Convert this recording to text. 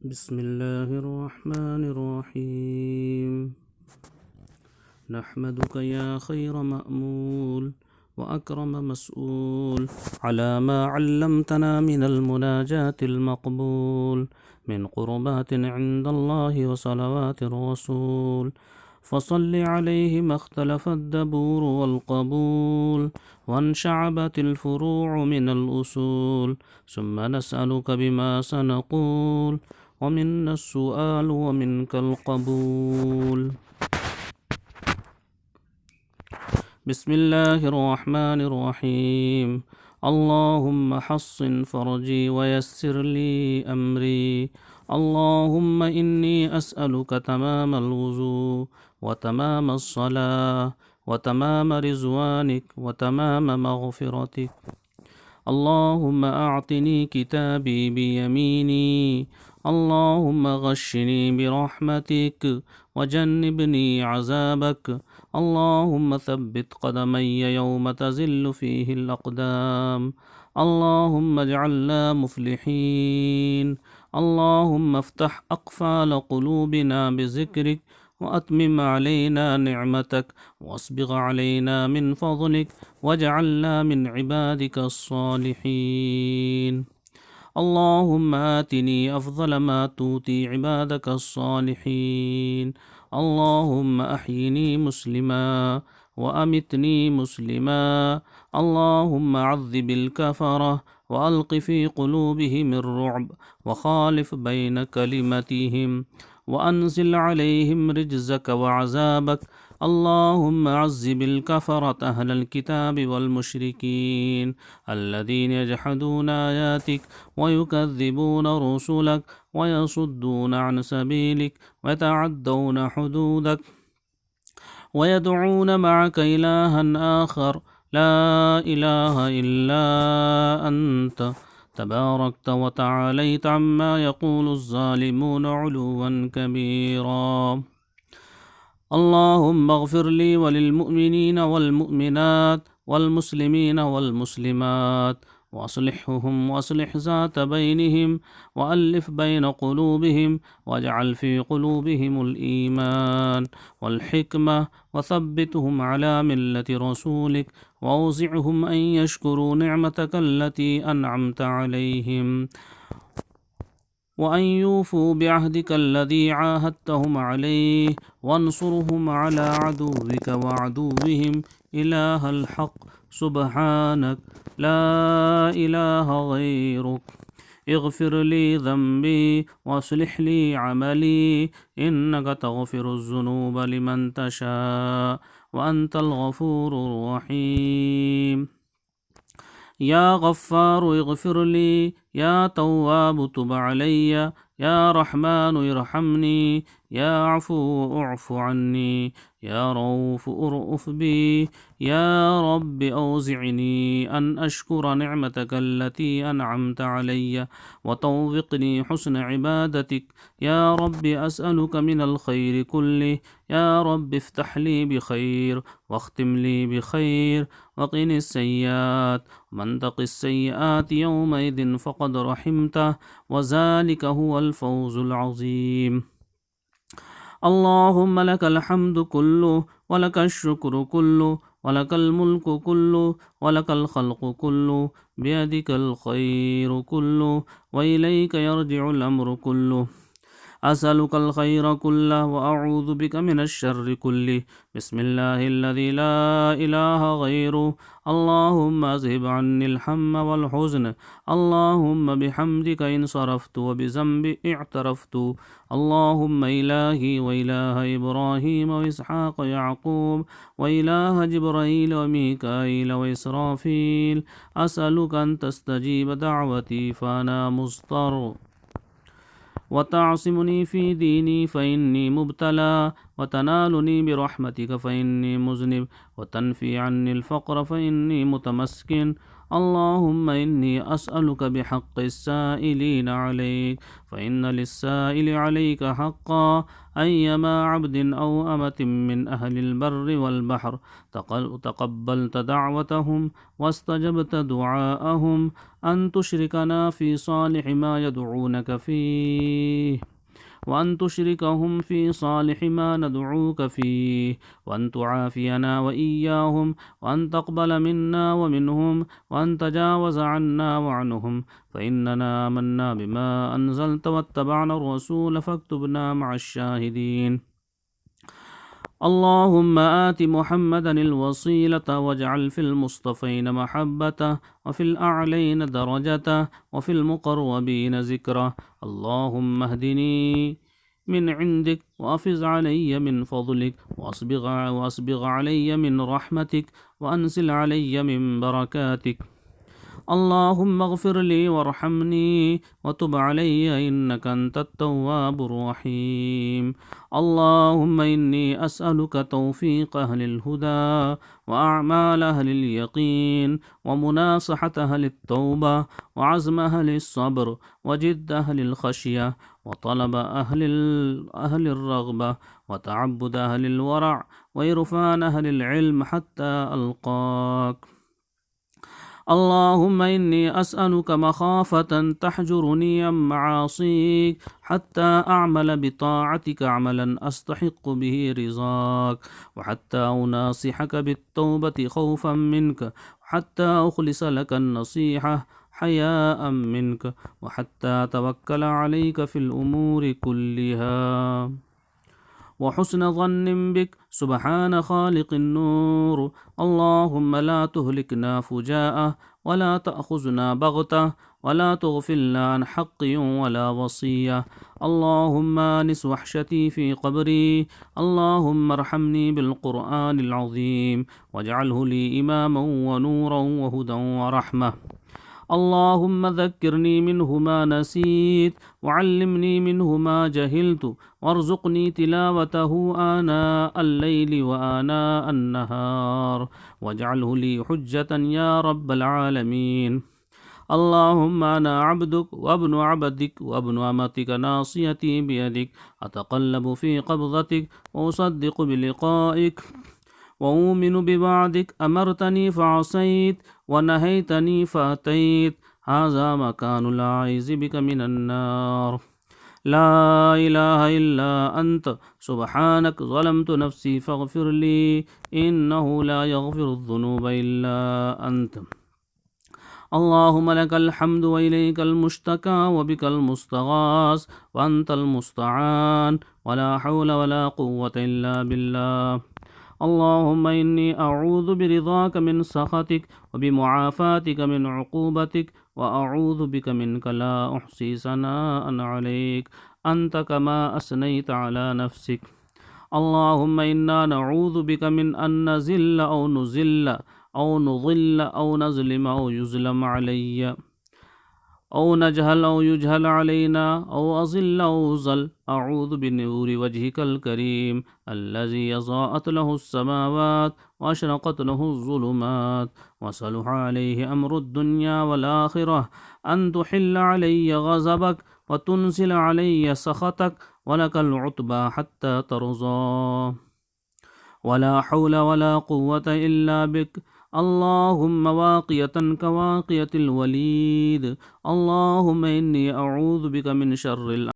بسم الله الرحمن الرحيم. نحمدك يا خير مأمول وأكرم مسؤول على ما علمتنا من المناجاة المقبول، من قربات عند الله وصلوات الرسول. فصل عليه ما اختلف الدبور والقبول، وانشعبت الفروع من الأصول. ثم نسألك بما سنقول، ومنا السؤال ومنك القبول. بسم الله الرحمن الرحيم. اللهم حصن فرجي ويسر لي أمري. اللهم إني أسألك تمام الوضوء وتمام الصلاة وتمام رضوانك وتمام مغفرتك. اللهم أعطني كتابي بيميني. اللهم غشني برحمتك وجنبني عذابك. اللهم ثبت قدمي يوم تزل فيه الأقدام. اللهم اجعلنا مفلحين. اللهم افتح أقفال قلوبنا بذكرك، وأتمم علينا نعمتك، واسبغ علينا من فضلك، واجعلنا من عبادك الصالحين. اللهم آتني أفضل ما تؤتي عبادك الصالحين. اللهم أحيني مسلما وأمتني مسلما. اللهم عذب الكفرة وألق في قلوبهم الرعب، وخالف بين كلمتهم، وأنزل عليهم رجزك وعذابك. اللهم عذب الكفرة أهل الكتاب والمشركين الذين يجحدون آياتك ويكذبون رسلك ويصدون عن سبيلك ويتعدون حدودك ويدعون معك إلها آخر لا إله إلا أنت، تباركت وتعاليت عما يقول الظالمون علوا كبيرا. اللهم اغفر لي وللمؤمنين والمؤمنات والمسلمين والمسلمات، وأصلحهم وأصلح ذات بينهم، وألف بين قلوبهم، واجعل في قلوبهم الإيمان والحكمة، وثبتهم على ملة رسولك، وأوزعهم أن يشكروا نعمتك التي أنعمت عليهم، وأن يوفوا بعهدك الذي عاهدتهم عليه، وانصرهم على عدوك وعدوهم إله الحق. سبحانك لا إله غيرك. اغفر لي ذنبي واصلح لي عملي، إنك تغفر الذنوب لمن تشاء، وأنت الغفور الرحيم. يا غفار اغفر لي، يا تواب تب علي، يا رحمن ارحمني، يا عفو اعف عني، يا رؤوف ارأف بي. يا رب أوزعني أن أشكر نعمتك التي أنعمت علي، وتوفقني حسن عبادتك. يا رب أسألك من الخير كله. يا رب افتح لي بخير واختم لي بخير، وقني السيئات. من تق السيئات يومئذ فقد رحمته، وذلك هو الفوز العظيم. اللهم لك الحمد كله، ولك الشكر كله، ولك الملك كله، ولك الخلق كله، بيدك الخير كله، وإليك يرجع الأمر كله. أسألك الخير كله وأعوذ بك من الشر كله. بسم الله الذي لا إله غيره. اللهم أذهب عني الهم والحزن. اللهم بحمدك إن صرفت وبذنبي اعترفت. اللهم إلهي وإله إبراهيم وإسحاق ويعقوب وإله جبرائيل وميكائيل وإسرافيل، أسألك أن تستجيب دعوتي فأنا مضطر، وتعصمني في ديني فإني مبتلى، وتنالني برحمتك فإني مذنب، وتنفي عني الفقر فإني متمسكن. اللهم إني أسألك بحق السائلين عليك، فإن للسائل عليك حقا، أيما عبد أو أمة من أهل البر والبحر تقبلت دعوتهم واستجبت دعاءهم، أن تشركنا في صالح ما يدعونك فيه، وأن تشركهم في صالح ما ندعوك فيه، وأن تعافينا وإياهم، وأن تقبل منا ومنهم، وأن تجاوز عنا وعنهم، فإننا آمنا بما أنزلت واتبعنا الرسول فاكتبنا مع الشاهدين. اللهم آت محمدا الوسيلة واجعل في المصطفين محبته، وفي الأعلين درجته، وفي المقربين ذكره. اللهم اهدني من عندك وأفز علي من فضلك، وأسبغ علي من رحمتك، وأنزل علي من بركاتك. اللهم اغفر لي وارحمني وتب علي إنك أنت التواب الرحيم. اللهم إني أسألك توفيق أهل الهدى، وأعمال أهل اليقين، ومناصحة أهل التوبة، وعزم أهل الصبر، وجد أهل الخشية، وطلب أهل الرغبة، وتعبد أهل الورع، وإرفان أهل العلم حتى ألقاك. اللهم إني أسألك مخافة تحجرني عن معاصيك، حتى أعمل بطاعتك عملا أستحق به رضاك، وحتى أناصحك بالتوبة خوفا منك، وحتى أخلص لك النصيحة حياء منك، وحتى أتوكل عليك في الأمور كلها، وحسن ظن بك سبحان خالق النور. اللهم لا تهلكنا فجاءة، ولا تأخذنا بغتة، ولا تغفلنا عن حق ولا وصية. اللهم آنس وحشتي في قبري. اللهم ارحمني بالقرآن العظيم، واجعله لي إماما ونورا وهدى ورحمة. اللهم ذكرني منه ما نسيت، وعلمني منه ما جهلت، وارزقني تلاوته آناء الليل وآناء النهار، واجعله لي حجة يا رب العالمين. اللهم أنا عبدك وابن عبدك وابن أمتك، ناصيتي بيدك، أتقلب في قبضتك، وأصدق بلقائك، وأؤمن بوعدك. أمرتني فعصيت، ونهيتني فأتيت. هذا مكان العائذ بك من النار. لا إله إلا أنت سبحانك ظلمت نفسي فاغفر لي، إنه لا يغفر الذنوب إلا أنت. اللهم لك الحمد وإليك المشتكى وبك المستغاث، وأنت المستعان، ولا حول ولا قوة إلا بالله. اللهم إني أعوذ برضاك من سخطك، وبمعافاتك من عقوبتك، وأعوذ بك منك لا أحصي ثناء عليك أنت كما أثنيت على نفسك. اللهم إنا نعوذ بك من أن نزل أو نزل أو نضل أو نظلم أو يظلم علي، أو نجهل أو يجهل علينا، أو أضل أو أضل. أعوذ بنور وجهك الكريم الذي أضاءت له السماوات وأشرقت له الظلمات، وصلح عليه أمر الدنيا والآخرة، أن تحل علي غضبك وتنزل علي سخطك، ولك العتبى حتى ترضى. ولا حول ولا قوة إلا بك. اللهم واقية كواقية الوليد. اللهم إني أعوذ بك من شر